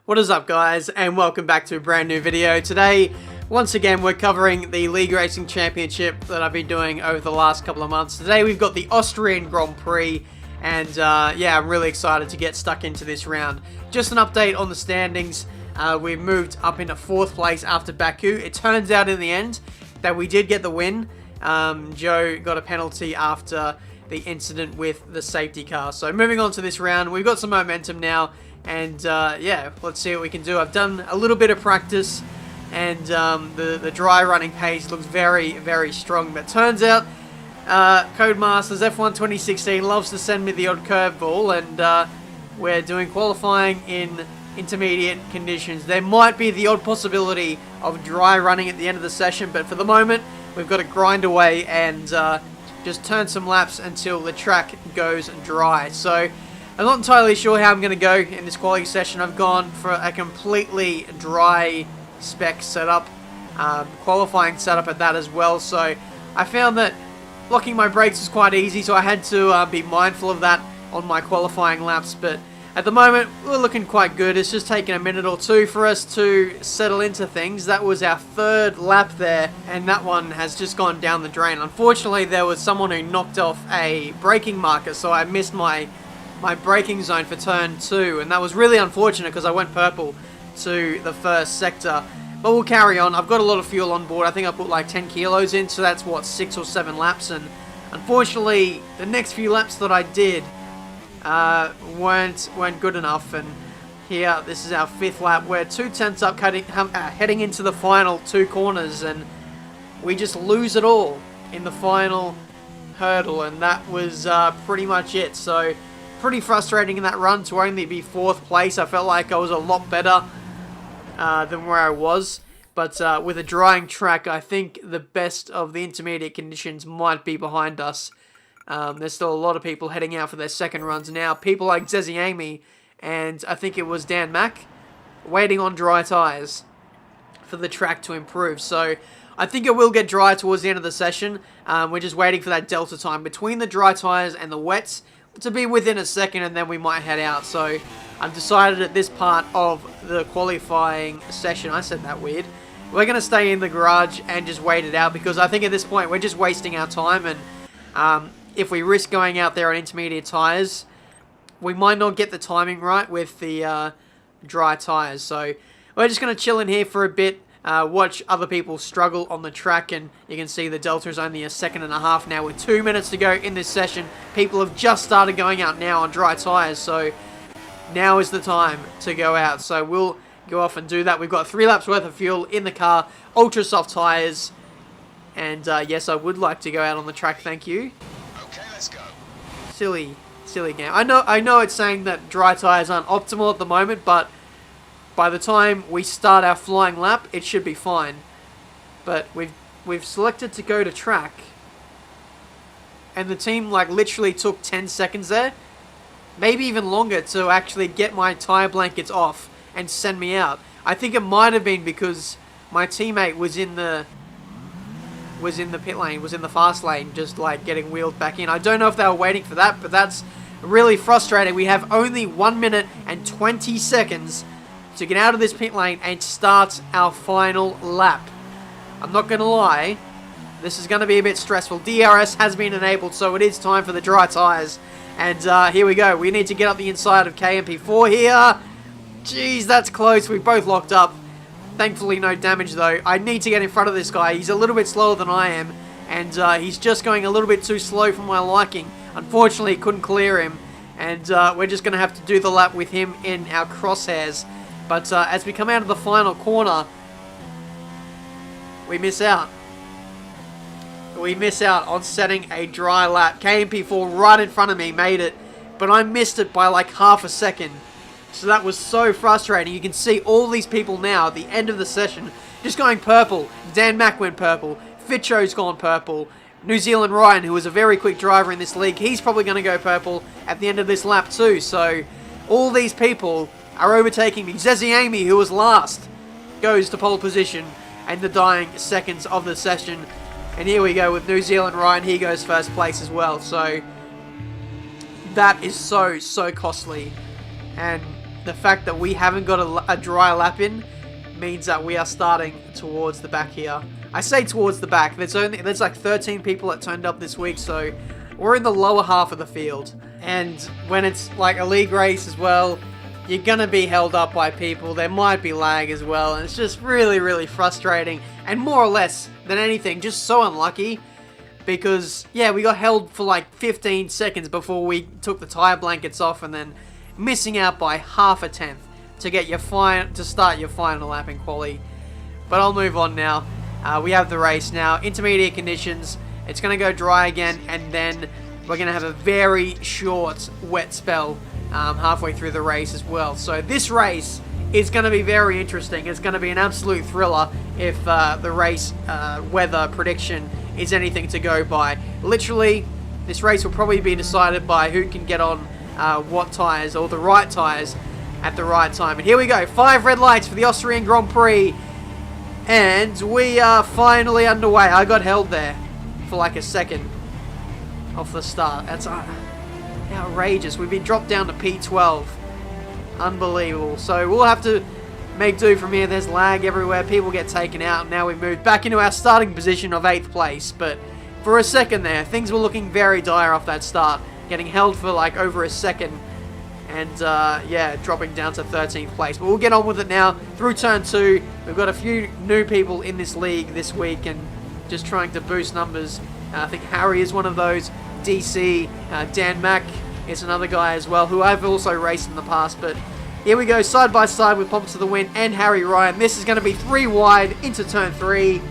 What is up, guys, and welcome back to a brand new video. Today, once again, we're covering the League Racing Championship that I've been doing over the last couple of months. Today we've got the Austrian Grand Prix, and yeah, I'm really excited to get stuck into this round. Just an update on the standings. We've moved up into 4th place after Baku. It turns out in the end that we did get the win. Joe got a penalty after the incident with the safety car. So moving on to this round, we've got some momentum now. And yeah, let's see what we can do. I've done a little bit of practice, and the dry running pace looks very, very strong. But turns out, Codemasters F1 2016 loves to send me the odd curveball, and we're doing qualifying in intermediate conditions. There might be the odd possibility of dry running at the end of the session, but for the moment, we've got to grind away and just turn some laps until the track goes dry. So I'm not entirely sure how I'm going to go in this quality session. I've gone for a completely dry spec setup, qualifying setup at that as well. So I found that locking my brakes was quite easy, so I had to be mindful of that on my qualifying laps. But at the moment, we're looking quite good. It's just taken a minute or two for us to settle into things. That was our 3rd lap there, and that one has just gone down the drain. Unfortunately, there was someone who knocked off a braking marker, so I missed my braking zone for turn 2, and that was really unfortunate because I went purple to the first sector. But we'll carry on. I've got a lot of fuel on board. I think I put like 10 kilos in, so that's what, 6 or 7 laps, and unfortunately the next few laps that I did weren't good enough. And here, this is our 5th lap. We're 2 tenths up, heading into the final 2 corners, and we just lose it all in the final hurdle, and that was pretty much it. So pretty frustrating in that run to only be 4th place. I felt like I was a lot better than where I was, but with a drying track, I think the best of the intermediate conditions might be behind us. There's still a lot of people heading out for their second runs now. People like Amy and I think it was Dan Mack waiting on dry tyres for the track to improve. So I think it will get dry towards the end of the session. We're just waiting for that delta time between the dry tyres and the wets to be within a second, and then we might head out. So I've decided at this part of the qualifying session, I said that weird, we're going to stay in the garage and just wait it out, because I think at this point we're just wasting our time, and if we risk going out there on intermediate tyres, we might not get the timing right with the dry tyres. So we're just going to chill in here for a bit, watch other people struggle on the track, and you can see the delta is only 1.5 seconds now with 2 minutes to go in this session. People have just started going out now on dry tyres, so now is the time to go out. So we'll go off and do that. We've got 3 laps worth of fuel in the car, ultra soft tyres, and yes, I would like to go out on the track, thank you. Okay, let's go. Silly game. I know it's saying that dry tyres aren't optimal at the moment, but by the time we start our flying lap, it should be fine. But we've selected to go to track, and the team like literally took 10 seconds there, maybe even longer, to actually get my tyre blankets off and send me out. I think it might have been because my teammate was in the pit lane, was in the fast lane, just like getting wheeled back in. I don't know if they were waiting for that, but that's really frustrating. We have only 1 minute and 20 seconds to get out of this pit lane and start our final lap. I'm not going to lie, this is going to be a bit stressful. DRS has been enabled, so it is time for the dry tyres. And here we go. We need to get up the inside of KMP4 here. Jeez, that's close. We both locked up. Thankfully, no damage, though. I need to get in front of this guy. He's a little bit slower than I am, and he's just going a little bit too slow for my liking. Unfortunately, couldn't clear him, and we're just going to have to do the lap with him in our crosshairs. But as we come out of the final corner, we miss out. We miss out on setting a dry lap. KMP4 right in front of me made it, but I missed it by like ½ second. So that was so frustrating. You can see all these people now at the end of the session just going purple. Dan Mack went purple. Fitcho's gone purple. New Zealand Ryan, who was a very quick driver in this league, he's probably going to go purple at the end of this lap too. So all these people are overtaking me. Amy, who was last, goes to pole position in the dying seconds of the session. And here we go with New Zealand Ryan. He goes first place as well. So that is so costly. And the fact that we haven't got a dry lap in means that we are starting towards the back here. I say towards the back. There's like 13 people that turned up this week, so we're in the lower half of the field. And when it's like a league race as well, you're gonna be held up by people. There might be lag as well, and it's just really, really frustrating. And more or less than anything, just so unlucky. Because, yeah, we got held for like 15 seconds before we took the tire blankets off, and then missing out by half a tenth to get to start your final lap in quali. But I'll move on now. We have the race now. Intermediate conditions. It's going to go dry again, and then we're going to have a very short wet spell halfway through the race as well. So this race is going to be very interesting. It's going to be an absolute thriller if the race weather prediction is anything to go by. Literally, this race will probably be decided by who can get on what tyres, or the right tyres at the right time. And here we go, 5 red lights for the Austrian Grand Prix, and we are finally underway. I got held there for like a second off the start. That's outrageous. We've been dropped down to P12. Unbelievable. So we'll have to make do from here. There's lag everywhere. People get taken out. And now we move back into our starting position of 8th place. But for a second there, things were looking very dire off that start. Getting held for like over a second. And yeah, dropping down to 13th place. But we'll get on with it now. Through turn 2, we've got a few new people in this league this week. And just trying to boost numbers. I think Harry is one of those. DC, Dan Mack is another guy as well, who I've also raced in the past. But here we go, side by side with Pomps to the Win and Harry Ryan. This is going to be 3 wide into turn 3.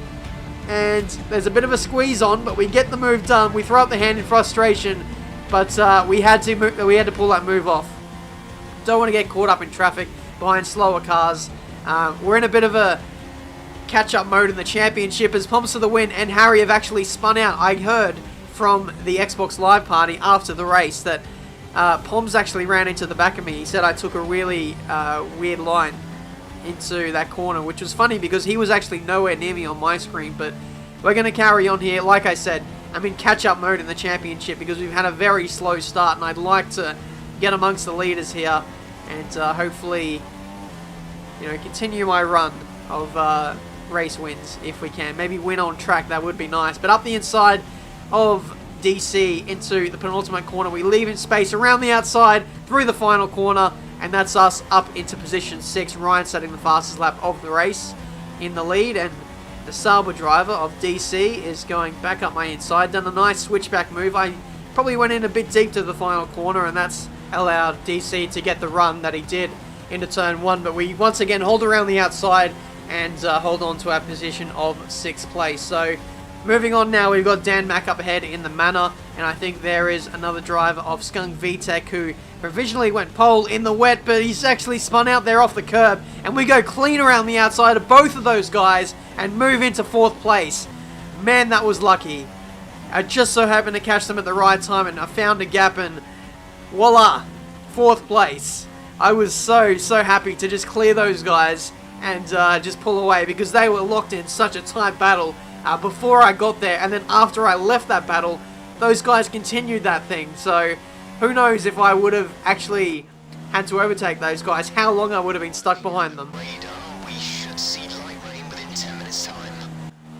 And there's a bit of a squeeze on, but we get the move done. We throw up the hand in frustration, but we had to pull that move off. Don't want to get caught up in traffic behind slower cars. We're in a bit of a catch-up mode in the championship as Pomps to the Win and Harry have actually spun out. I heard from the Xbox Live party after the race that Poms actually ran into the back of me. He said I took a really weird line into that corner, which was funny because he was actually nowhere near me on my screen. But we're going to carry on here. Like I said, I'm in catch-up mode in the championship because we've had a very slow start, and I'd like to get amongst the leaders here and hopefully, you know, continue my run of race wins if we can. Maybe win on track, that would be nice. But up the inside of DC into the penultimate corner, we leave in space around the outside through the final corner, and that's us up into position 6. Ryan setting the fastest lap of the race in the lead, and the Sauber driver of DC is going back up my inside. Done a nice switchback move. I probably went in a bit deep to the final corner, and that's allowed DC to get the run that he did into turn 1. But we once again hold around the outside and hold on to our position of 6th place. So moving on now, we've got Dan Mack up ahead in the Manor, and I think there is another driver of Skunk VTech who provisionally went pole in the wet, but he's actually spun out there off the curb, and we go clean around the outside of both of those guys and move into 4th place. Man, that was lucky. I just so happened to catch them at the right time, and I found a gap, and voila, 4th place. I was so happy to just clear those guys and just pull away because they were locked in such a tight battle before I got there, and then after I left that battle, those guys continued that thing. So who knows if I would have actually had to overtake those guys, how long I would have been stuck behind them. We should see light rain within 10 minutes time.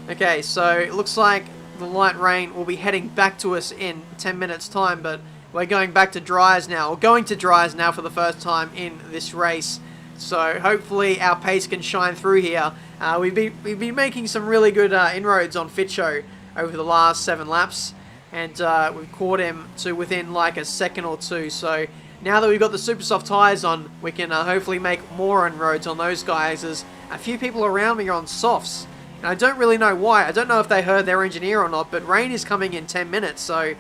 Okay, so it looks like the light rain will be heading back to us in 10 minutes time, but we're going back to dryers now, or going to dryers now for the first time in this race. So hopefully our pace can shine through here. We've been making some really good inroads on Fitcho over the last 7 laps, and we've caught him to within like a second or two. So now that we've got the super soft tyres on, we can hopefully make more inroads on those guys, as a few people around me are on softs. And I don't really know why. I don't know if they heard their engineer or not, but rain is coming in 10 minutes, so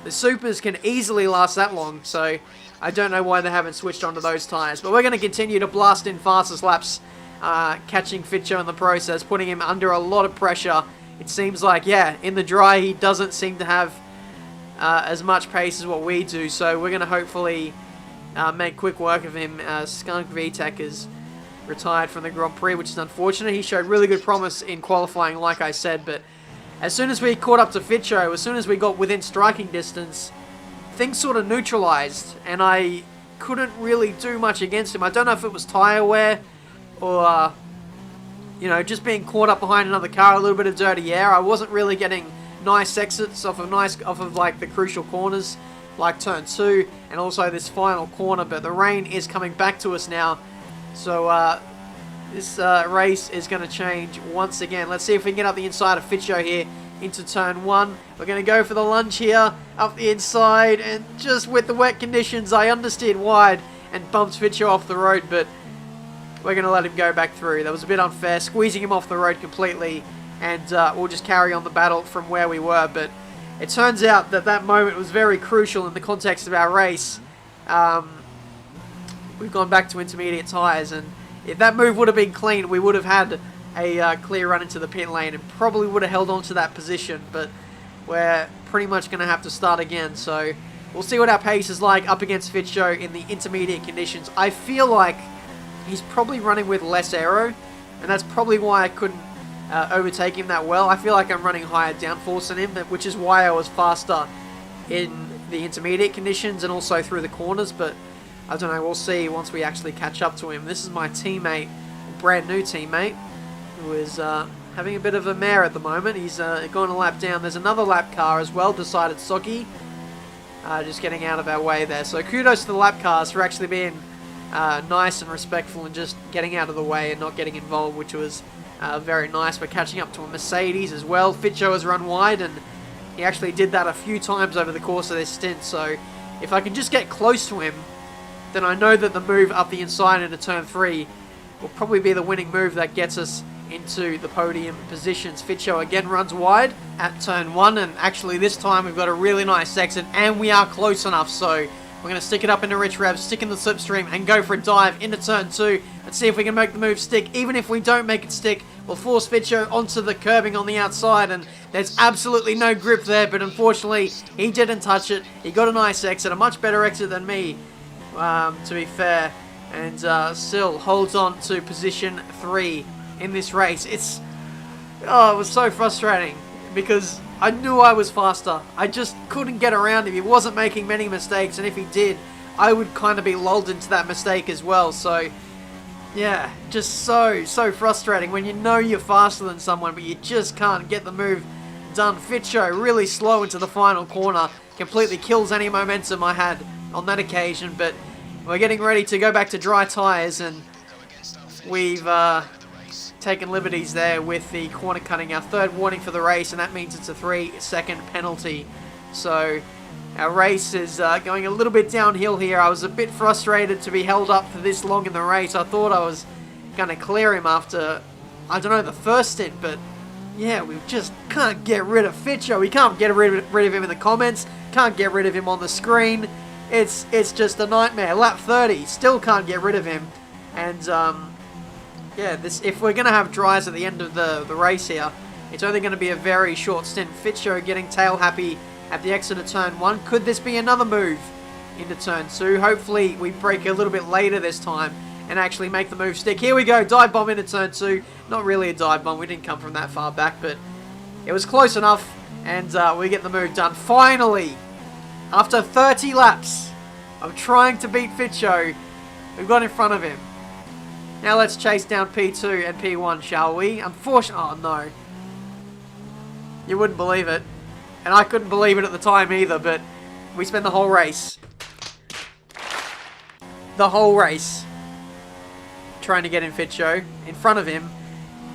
the supers can easily last that long. So I don't know why they haven't switched onto those tyres. But we're going to continue to blast in fastest laps, catching Fitcho in the process, putting him under a lot of pressure. It seems like, yeah, in the dry he doesn't seem to have as much pace as what we do. So we're going to hopefully make quick work of him. Skunk VTech is retired from the Grand Prix, which is unfortunate. He showed really good promise in qualifying, like I said, but as soon as we caught up to Fitcho, as soon as we got within striking distance, things sort of neutralized, and I couldn't really do much against him. I don't know if it was tyre wear or, you know, just being caught up behind another car, a little bit of dirty air. I wasn't really getting nice exits off of like the crucial corners, like turn 2 and also this final corner. But the rain is coming back to us now, so this race is going to change once again. Let's see if we can get up the inside of Fitcho here into turn 1. We're going to go for the lunge here up the inside, and just with the wet conditions I understeered wide and bumped Fitcho off the road, but we're going to let him go back through. That was a bit unfair, squeezing him off the road completely, and we'll just carry on the battle from where we were. But it turns out that that moment was very crucial in the context of our race. We've gone back to intermediate tyres, and if that move would have been clean, we would have had a clear run into the pit lane and probably would have held on to that position, but we're pretty much going to have to start again. So we'll see what our pace is like up against Fitcho in the intermediate conditions. I feel like he's probably running with less aero, and that's probably why I couldn't overtake him that well. I feel like I'm running higher downforce than him, which is why I was faster in the intermediate conditions and also through the corners, but I don't know, we'll see once we actually catch up to him. This is my teammate, brand new teammate, who is having a bit of a mare at the moment. He's gone a lap down. There's another lap car as well, decided Socky, just getting out of our way there. So kudos to the lap cars for actually being nice and respectful and just getting out of the way and not getting involved, which was very nice. We're catching up to a Mercedes as well. Fitcho has run wide, and he actually did that a few times over the course of this stint. So if I can just get close to him, then I know that the move up the inside into turn 3 will probably be the winning move that gets us into the podium positions. Fitcho again runs wide at turn 1, and actually this time we've got a really nice exit and we are close enough, so we're going to stick it up into rich revs, stick in the slipstream and go for a dive into turn 2 and see if we can make the move stick. Even if we don't make it stick, we'll force Fitcho onto the curbing on the outside, and there's absolutely no grip there, but unfortunately he didn't touch it. He got a nice exit, a much better exit than me, to be fair, and still holds on to position 3 in this race. It was so frustrating because I knew I was faster. I just couldn't get around him. He wasn't making many mistakes, and if he did, I would kind of be lulled into that mistake as well. So yeah, just so frustrating when you know you're faster than someone but you just can't get the move done. Fitcho really slow into the final corner, completely kills any momentum I had on that occasion. But we're getting ready to go back to dry tyres, and we've taken liberties there with the corner cutting, our third warning for the race, and that means it's a 3-second penalty. So our race is going a little bit downhill here. I was a bit frustrated to be held up for this long in the race. I thought I was going to clear him after, I don't know, the first stint, but yeah, we just can't get rid of Fitcho. We can't get rid of him in the comments, can't get rid of him on the screen. It's just a nightmare. Lap 30, still can't get rid of him. And yeah, if we're going to have dries at the end of the race here, it's only going to be a very short stint. Fitcho getting tail happy at the exit of turn 1. Could this be another move into turn 2? Hopefully we break a little bit later this time and actually make the move stick. Here we go, dive bomb into turn 2. Not really a dive bomb, we didn't come from that far back, but it was close enough, and we get the move done. Finally, after 30 laps of trying to beat Fitcho, we've got in front of him. Now let's chase down P2 and P1, shall we? Unfortunately, oh no. You wouldn't believe it. And I couldn't believe it at the time either, but we spent the whole race trying to get in Fitcho, in front of him,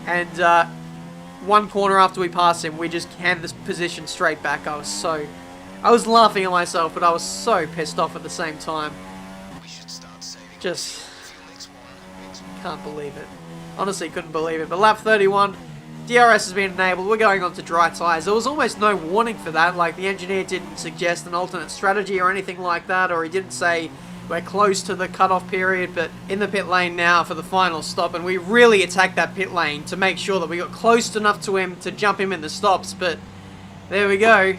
and one corner after we passed him, we just handed this position straight back. I was laughing at myself, but I was so pissed off at the same time. Just can't believe it. Honestly, couldn't believe it. But lap 31, DRS has been enabled. We're going on to dry tyres. There was almost no warning for that. Like, the engineer didn't suggest an alternate strategy or anything like that, or he didn't say we're close to the cutoff period. But in the pit lane now for the final stop, and we really attacked that pit lane to make sure that we got close enough to him to jump him in the stops. But there we go.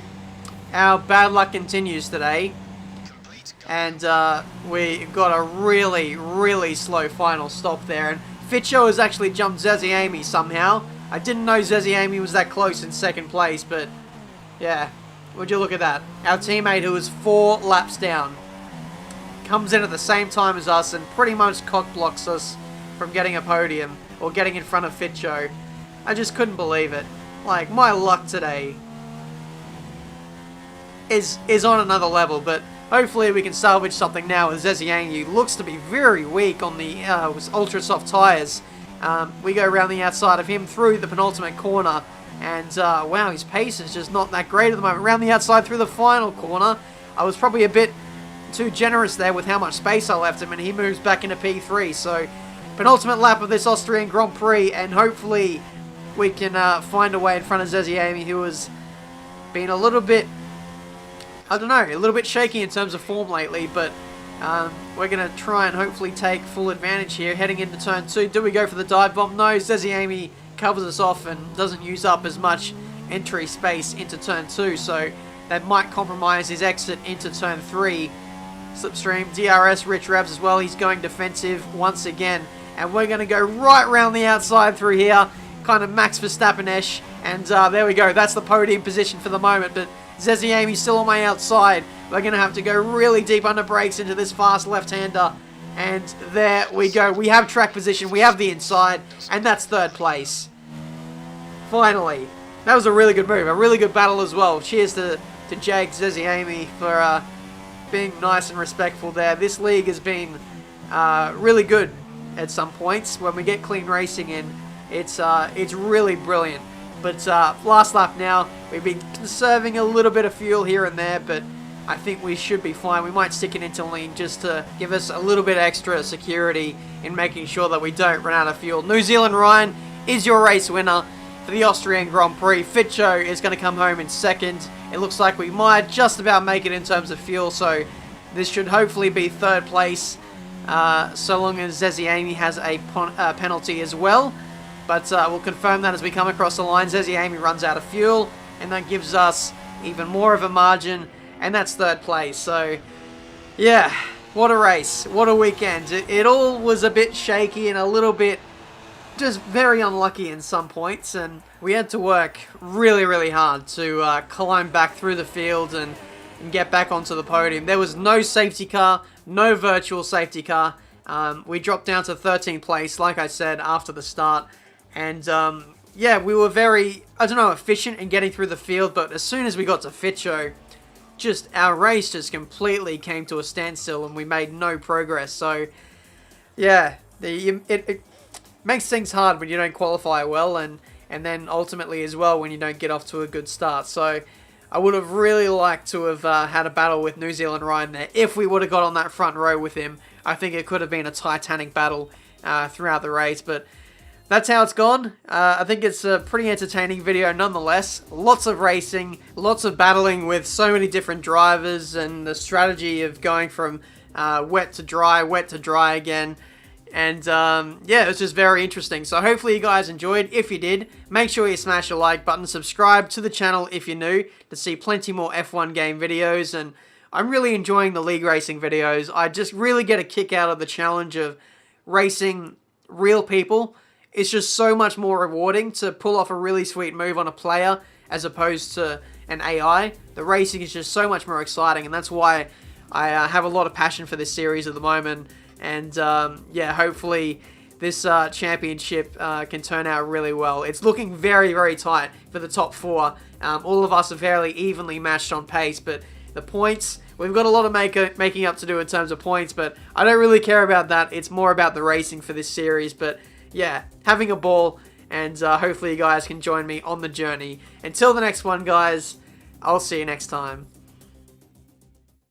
Our bad luck continues today. And we got a really slow final stop there. And Fitcho has actually jumped Zezzy Amy somehow. I didn't know Zezzy Amy was that close in second place, but yeah, would you look at that. Our teammate who was 4 laps down comes in at the same time as us and pretty much cock blocks us from getting a podium or getting in front of Fitcho. I just couldn't believe it. Like, my luck today is on another level, but hopefully we can salvage something now as Zezziangi looks to be very weak on the ultra soft tyres. We go around the outside of him through the penultimate corner, and wow, his pace is just not that great at the moment. Around the outside through the final corner, I was probably a bit too generous there with how much space I left him, and he moves back into P3. So penultimate lap of this Austrian Grand Prix, and hopefully we can find a way in front of Zezziangi, who has been a little bit, I don't know, a little bit shaky in terms of form lately, but we're going to try and hopefully take full advantage here heading into turn 2. Do we go for the dive bomb? No, Zezziangi covers us off and doesn't use up as much entry space into turn 2, so that might compromise his exit into turn 3. Slipstream, DRS, Rich Rebs as well. He's going defensive once again, and we're going to go right round the outside through here, kind of Max Verstappen-ish, and there we go. That's the podium position for the moment, but Zezziangi's still on my outside. We're going to have to go really deep under brakes into this fast left-hander, and there we go. We have track position, we have the inside, and that's third place. Finally. That was a really good move, a really good battle as well. Cheers to Jake Zezziangi for being nice and respectful there. This league has been really good at some points. When we get clean racing in, it's really brilliant. But last lap now, we've been conserving a little bit of fuel here and there, but I think we should be fine. We might stick it into lean just to give us a little bit extra security in making sure that we don't run out of fuel. New Zealand Ryan is your race winner for the Austrian Grand Prix. Fitcho is going to come home in second. It looks like we might just about make it in terms of fuel, so this should hopefully be third place, so long as Zezziangi has a penalty as well. But we'll confirm that as we come across the line. Zezziangi runs out of fuel, and that gives us even more of a margin, and that's third place. So, yeah, what a race. What a weekend. It all was a bit shaky and a little bit just very unlucky in some points, and we had to work really, really hard to climb back through the field and get back onto the podium. There was no safety car, no virtual safety car. We dropped down to 13th place, like I said, after the start. And, yeah, we were very, I don't know, efficient in getting through the field, but as soon as we got to Fitcho, just our race just completely came to a standstill and we made no progress. So, yeah, it makes things hard when you don't qualify well, and then ultimately as well when you don't get off to a good start. So, I would have really liked to have had a battle with New Zealand Ryan there. If we would have got on that front row with him, I think it could have been a titanic battle throughout the race, but that's how it's gone. I think it's a pretty entertaining video nonetheless. Lots of racing, lots of battling with so many different drivers, and the strategy of going from wet to dry again. And yeah, it was just very interesting. So hopefully you guys enjoyed. If you did, make sure you smash the like button, subscribe to the channel if you're new to see plenty more F1 game videos. And I'm really enjoying the league racing videos. I just really get a kick out of the challenge of racing real people. It's just so much more rewarding to pull off a really sweet move on a player as opposed to an AI. The racing is just so much more exciting, and that's why I have a lot of passion for this series at the moment. And yeah, hopefully this championship can turn out really well. It's looking very, very tight for the top four. All of us are fairly evenly matched on pace, but the points, we've got a lot of making up to do in terms of points, but I don't really care about that. It's more about the racing for this series. But yeah, having a ball, and hopefully you guys can join me on the journey. Until the next one, guys, I'll see you next time.